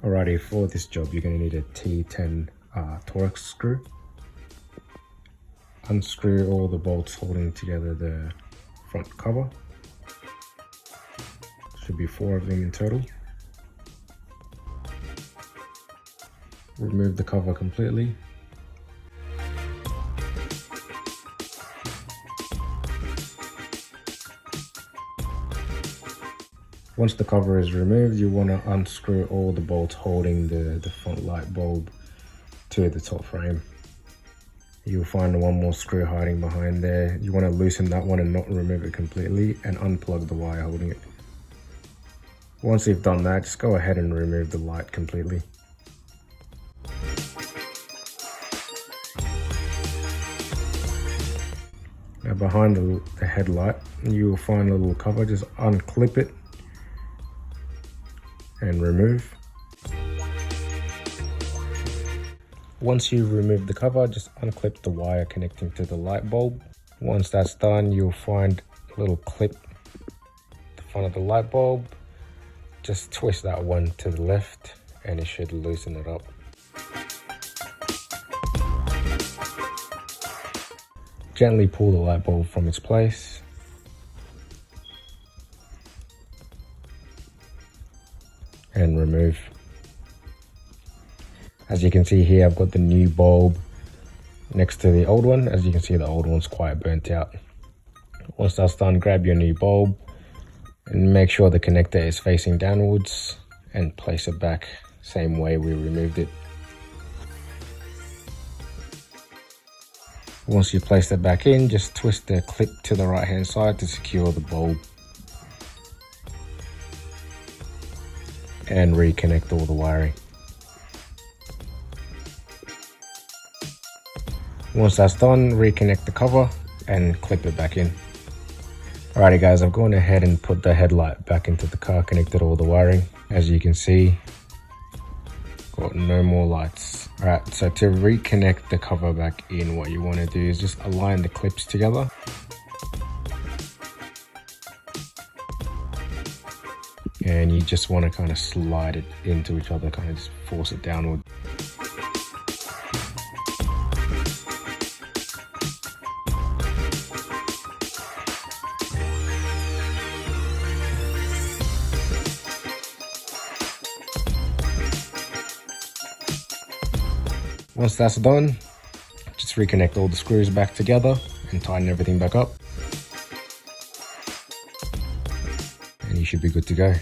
Alrighty, for this job you're going to need a T10 Torx screw. Unscrew all the bolts holding together the front cover. Should be 4 of them in total. Remove the cover completely. Once the cover is removed, you want to unscrew all the bolts holding the front light bulb to the top frame. You'll find one more screw hiding behind there. You want to loosen that one and not remove it completely, and unplug the wire holding it. Once you've done that, just go ahead and remove the light completely. Now behind the headlight, you will find a little cover. Just unclip it and remove. Once you've removed the cover, just unclip the wire connecting to the light bulb. Once that's done, you'll find a little clip at the front of the light bulb. Just twist that one to the left and it should loosen it up. Gently pull the light bulb from its place. And remove. As you can see here, I've got the new bulb next to the old one. As you can see, the old one's quite burnt out. Once that's done, grab your new bulb and make sure the connector is facing downwards and place it back same way we removed it. Once you place it back in, just twist the clip to the right hand side to secure the bulb. And reconnect all the wiring. Once that's done, reconnect the cover and clip it back in. Alrighty guys, I've gone ahead and put the headlight back into the car, connected all the wiring. As you can see, got no more lights. Alright, so to reconnect the cover back in, what you want to do is just align the clips together. And you just want to kind of slide it into each other, kind of just force it downward. Once that's done, just reconnect all the screws back together and tighten everything back up. And you should be good to go.